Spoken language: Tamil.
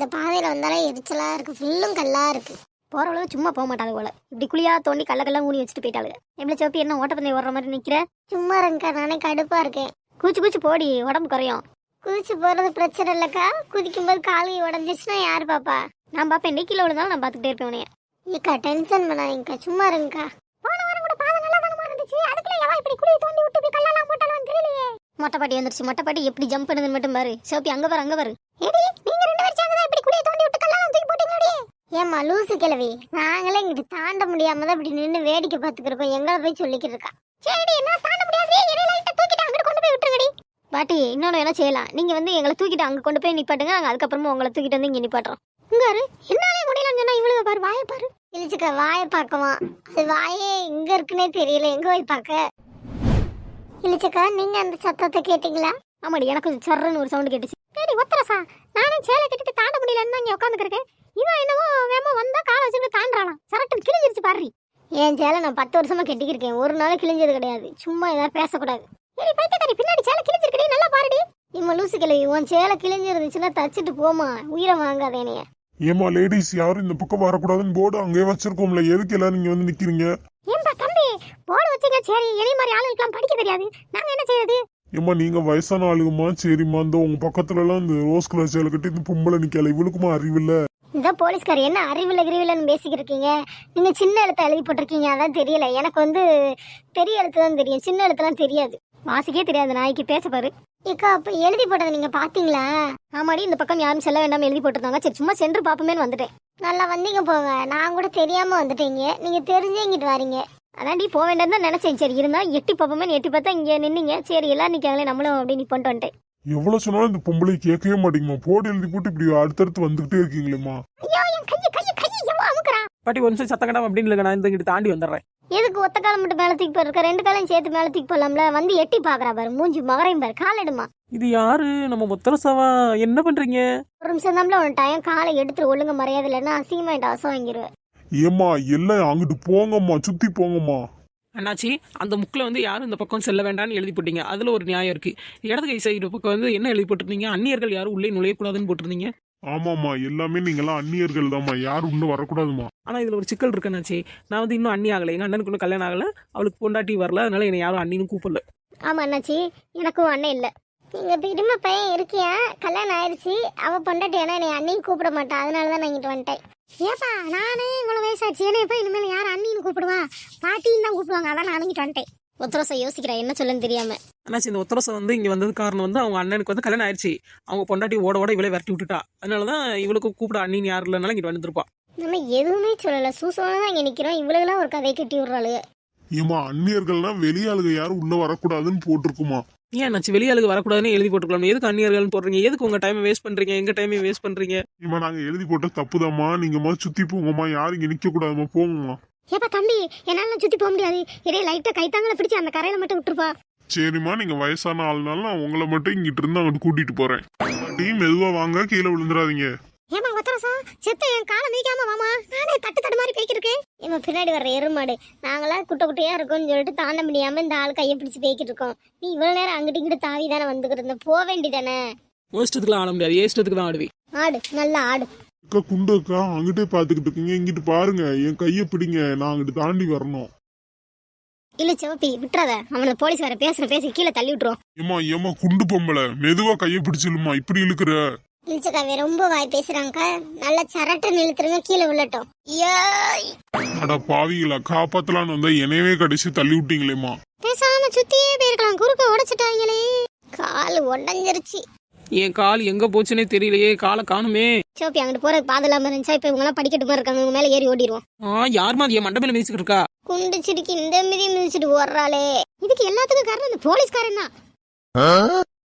இந்த பாதையில வந்தாலே எரிச்சலா இருக்கு, ஃபுல்லும் கல்லா இருக்கு. போறவளவு சும்மா போக மாட்டாங்க போல, இப்படி குழியா தோண்டி கல்லக்கெல்லாம் ஊனி வச்சுட்டு போயிட்டாளுங்க. எப்படி சோப்பி என்ன ஓட்டப்பந்தயம் ஓடுற மாதிரி நிக்கிற? சும்மா இருங்கக்கா, நானே கடுப்பா இருக்கேன். கூச்சு கூச்சு போடி, உடம்பு குறையும். குதிச்சு போறது பிரச்சனை இல்லக்கா, குதிக்கும் போது காலு உடஞ்சிச்சுன்னா யாரு பாப்பா? நான் பாப்பேன், நீ கீழே விழுந்தாலும் நான் பாத்துக்கிட்டே இருப்பேன் உனைய. ஏக்கா டென்ஷன் பண்ணாதீங்கக்கா, சும்மா இருங்கக்கா. போன வாரம் கூட பாதை நல்லா தானமா இருந்துச்சு, அதுக்குள்ள எவா இப்படி குழியை தோண்டி விட்டு போய் கல்லெல்லாம் போட்டாலும் தெரியலையே. மொட்டைப்பாட்டி வந்துருச்சு, மொட்டைப்பாட்டி எப்படி ஜம்ப் பண்ணுதுன்னு மட்டும் பாரு. சோப்பி அங்க பாரு, அங்க பாரு. ஏடி நீங்க ரெண்டு பேரும் சேர்ந்து இப்படி குழியை தோண்டி விட்டு கல்லெல்லாம் தூக்கி போட்டீங்களே. ஏம்மா லூசு கிழவி, நாங்களே இங்கிட்டு தாண்ட முடியாம தான் இப்படி நின்று வேடிக்கை பார்த்துக்கிருக்கோம், எங்களை போய் சொல்லிக்கிட்டு இருக்கா. சரி நான் தாண்ட முடியாது, என்னை லைட்டா தூக்கிட்டு அங்க கொண்டு போய் விட்டுருங்கடி. பாட்டி இன்னொன்னு என்ன செய்யலாம், நீங்க வந்து எங்களை தூக்கிட்டு அங்க கொண்டு போய் நிப்பாட்டுங்க, நாங்க அதுக்கப்புறமா உங்களை தூக்கிட்டு வந்து இங்க நிப்பாட்டுறோம். இங்க என்னாலே முடியலன்னு சொன்னா இவ்வளவு பாரு, வாயை பாரு. இழிச்சுக்கா வாயை பார்க்கவா, அது வாயே எங்க இருக்குன்னே தெரியல, எங்க போய் பார்க்க. இழிச்சக்கா நீங்க அந்த சத்தத்தை கேட்டீங்களா? ஆமாடி, எனக்கு சர்றன்னு ஒரு சவுண்ட் கேட்டுச்சு. சரி ஒத்தரசா, நானே சேலை கட்டிட்டு தாண்ட முடியலன்னு தான் இங்க உட்காந்துருக்கேன். இவன் என்னவோ வேமா வந்தா காலை வச்சுட்டு தாண்டாலாம், சரட்டு கிழிஞ்சிருச்சு பாரு. என் சேலை நான் 10 வருஷமா கட்டிக்கிருக்கேன், ஒரு நாள் கிழிஞ்சது கிடையாது. சும்மா ஏதாவது பேசக்கூடாது. சரி பைத்தியக்காரி, பின்னாடி சேலை கிழிஞ்சிருக்கடி, நல்லா பாருடி. இம்மா லூசு கிழவி, உன் சேலை கிழிஞ்சிருந்துச்சுன்னா தச்சுட்டு போமா, உயிரை வாங்காதேனைய. ஏமா லேடிஸ் யாரும் இந்த பக்கம் வரக்கூடாதுன்னு போர்டு அங்கே வச்சிருக்கோம்ல, எதுக்கு எல்லாரும் நீங்க வந்து நிக்கிறீங்க? ஏன்பா தம்பி போட வச்சீங்க, சரி இனி மாதிரி ஆளுக்கெல்லாம் படிக்க தெரியாது, நாங்க என்ன செய்யறது? ஏமா நீங்க வயசான ஆளுங்கம்மா, சரிம்மா இந்த உங்க பக்கத்துல எல்லாம் இந்த ரோஸ் கலர் சேலை கட்டி இந்த பொம்பளை நிக்கல, இவளுக்குமா அறிவில்ல? இந்த போலீஸ்கார் என்ன அறிவில்ல கிரிவில்லன்னு பேசிக்கிட்டு இருக்கீங்க? நீங்க சின்ன எழுத்தை எழுதி போட்டிருக்கீங்க, அதான் தெரியல. எனக்கு வந்து பெரிய எழுத்து தான் தெரியும், சின்ன எழுத்துலாம் தெரியாது. வாசிக்கே தெரியாது நாய்க்கு, பேச பாரு. ஏக்கா அப்ப எழுதி போட்டதை நீங்க பாத்தீங்களா? ஆமாடி, இந்த பக்கம் யாரும் செல்ல வேண்டாம் எழுதி போட்டிருந்தாங்க, சரி சும்மா சென்று பாப்போமேன்னு வந்துட்டேன். நல்லா வந்தீங்க போங்க, நான் கூட தெரியாம வந்துட்டீங்க, நீங்க தெரிஞ்சே இங்கிட்டு வரீங்க. அதான்டி போக வேண்டாம் தான் நினைச்சேன், சரி இருந்தா எட்டி பாப்போமேன்னு எட்டி பார்த்தா இங்க நின்னீங்க, சரி எல்லாரும் நிக்காங்களே நம்மளும் அப்படி நிப்போன்ட்டு வந்துட்டேன். எவ்வளவு சொன்னாலும் இந்த பொம்பளை கேட்கவே மாட்டீங்கம்மா, போர்டு எழுதி போட்டு இப்படி அடுத்தடுத்து வந்துகிட்டே இருக்கீங்களேம்மா. ஐயோ என் கையை கையை கையை எவ்வளோ அமுக்குறான். பாட்டி ஒரு நிமிஷம் சத்தம் கடாம அப்படின்னு இல்லை, நான் இந்த இங்கிட்டு தாண்டி வந்துடுறேன். எதுக்கு ஒத்த காலம் மட்டும் மேல தூக்கி போயிருக்க, 2 காலையும் சேர்த்து மேல தூக்கி போடலாம்ல. வந்து எட்டி பாக்குறா பாரு, மூஞ்சி மகரையும் பாரு, கால் எடுமா. இது யாரு, நம்ம முத்தரசாவா? என்ன பண்றீங்க? ஒரு நிமிஷம் தான்ல ஒரு டைம், காலை எடுத்துட்டு ஒழுங்க மரியாதை இல்லைன்னா அசிங்கமாயிட்டு அசம் வாங்கிடுவேன். ஏம்மா எல்லாம் அங்கிட்டு போங்கம்மா, சுத்தி போங்கம்மா. அண்ணாச்சி அந்த முக்கில் வந்து யாரும் இந்த பக்கம் செல்ல வேண்டாம்னு எழுதி போட்டீங்க, அதில் ஒரு நியாயம் இருக்குது. இடது கை சைடு பக்கம் வந்து என்ன எழுதி போட்டிருந்தீங்க, அந்நியர்கள் யாரும் உள்ளே நுழையக்கூடாதுன்னு போட்டிருந்தீங்க. ஆமாம்மா எல்லாமே நீங்களாம் அந்நியர்கள் தான்மா, யாரும் இன்னும் வரக்கூடாதுமா. ஆனால் இதில் ஒரு சிக்கல் இருக்கு அண்ணாச்சி, நான் வந்து இன்னும் அண்ணி ஆகலை, எங்கள் அண்ணனுக்கு இன்னும் கல்யாணம் ஆகலை, அவளுக்கு பொண்டாட்டி வரல, அதனால என்னை யாரும் அண்ணின்னு கூப்பிடல. ஆமா அண்ணாச்சி, எனக்கும் அண்ணன் இல்லை. நீங்க பெருமை பையன் இருக்கியா, கல்யாணம் ஆயிடுச்சு, அவ பொண்டாட்டி ஏன்னா என்னை அண்ணின்னு கூப்பிட மாட்டான், அதனாலதான் நான் இங்கிட்டு வந்துட்டேன். ஏப்பா நானே இவ்வளவு வயசாச்சு, என்ன இப்ப இனிமேல் யார் அண்ணின்னு கூப்பிடுவா, பாட்டின்னு தான் கூப்பிடுவாங்க, அதான் நான் அணுகிட்டு வந்துட்டேன். ஒத்தரசை யோசிக்கிறேன் என்ன சொல்லுன்னு தெரியாம. அண்ணாச்சி இந்த உத்தரசம் வந்து இங்கே வந்தது காரணம் வந்து அவங்க அண்ணனுக்கு வந்து கல்யாணம் ஆயிடுச்சு, அவங்க பொண்டாட்டி ஓட ஓட இவளே விரட்டி விட்டுட்டா, அதனால தான் இவளுக்கு கூப்பிட அண்ணின்னு யாரும் இல்லைனாலும் இங்கே வந்துருப்பா. நம்ம எதுவுமே சொல்லல, சூசோனா தான் இங்க நிக்கிறோம், இவ்வளவுலாம் ஒரு கதை கட்டி விடுறாளு. ஏமா அந்நியர்கள்லாம் வெளியாளுங்க யாரும் உள்ள வரக்கூடாதுன்னு போட்டிருக்குமா. ஏன் அண்ணாச்சி வெளியாளுக்கு வரக்கூடாதுன்னு எழுதி போட்டுக்கலாம், எதுக்கு அந்நியர்கள்னு போடுறீங்க, எதுக்கு உங்க டைமை வேஸ்ட் பண்றீங்க, எங்க டைமையும் வேஸ்ட் பண்றீங்க. ஏமா நாங்க எழுதி போட்ட தப்புதாம்மா, நீங்கம்மா சுத்தி போங்கம்மா, யாரும் இங்க நிக்க கூடாதுமா, போங்கம்மா. ஏப்பா தம்பி என்னால சுத்தி போக முடியாது, இடையே லைட்டா கைத்தாங்கள பிடிச்சி அந்த கரையில மட்டும் விட்டுருப்பா. சரிம்மா நீங்க வயசான ஆளுனால நான் உங்களை மட்டும் இங்கிட்டு இருந்து அங்கிட்டு கூட்டிட்டு போறேன். டீம் மெதுவா வாங்க, கீழே விழுந்துடாதீங்க. ஏமா ஒத்தரசா செத்த என் காலை மீக்காம வாமா, நானே தட்டு மாதிரி பேய்க்கு இருக்கேன். இவன் பின்னாடி வர்ற எருமாடு, நாங்களா குட்டை குட்டையா இருக்கோம்னு சொல்லிட்டு தாண்ட முடியாம இந்த ஆள் கையை பிடிச்சு பேய்கிட்டு இருக்கோம். நீ இவ்வளவு நேரம் அங்கிட்டு இங்கிட்டு தாவி தானே வந்துகிட்டு இருந்த, போக வேண்டிதானே. இஷ்டத்துக்குலாம் ஆட முடியாது, இஷ்டத்துக்கு தான் ஆடுவி. ஆடு நல்லா ஆடு. அக்கா குண்டு அக்கா அங்கிட்டே பாத்துக்கிட்டு இருக்கீங்க, இங்கிட்டு பாருங்க, என் கையை பிடிங்க, நான் அங்கிட்டு தாண்டி வரணும். இல்ல சிவப்பி விட்டுறாத, அவனை போலீஸ் வேற பேசி கீழே தள்ளி விட்டுரும். ஏமா ஏமா குண்டு பொம்பளை, மெதுவா கையை பிடிச்சிருமா, இப்படி இழுக்கிற. இழிச்சக்காவே ரொம்ப வாய் பேசுறாங்க, நல்லா சரட்டு நிறுத்துருங்க, கீழே விழட்டும். அட பாவிகளா, காப்பாத்தலான்னு வந்தா என்னையவே கடைசி தள்ளி விட்டீங்களேம்மா. பேசாம சுத்தியே போயிருக்கலாம், குறுக்க உடைச்சிட்டாங்களே. கால் உடஞ்சிருச்சு. என் கால் எங்க போச்சுன்னே தெரியலையே, காலை காணுமே. சோப்பி அங்கிட்டு போறது பாதை இல்லாம இருந்துச்சா, இப்ப இவங்க எல்லாம் படிக்கட்டு மாதிரி இருக்காங்க, இவங்க மேல ஏறி ஓடிடுவோம். யாருமா என் மண்டை மேல மிதிச்சுட்டு இருக்கா? குண்டு சிரிக்கி இந்த மிதி மிதிச்சுட்டு ஓடுறாளே. இதுக்கு எல்லாத்துக்கும் காரணம் இந்த போலீஸ்காரன் தான்.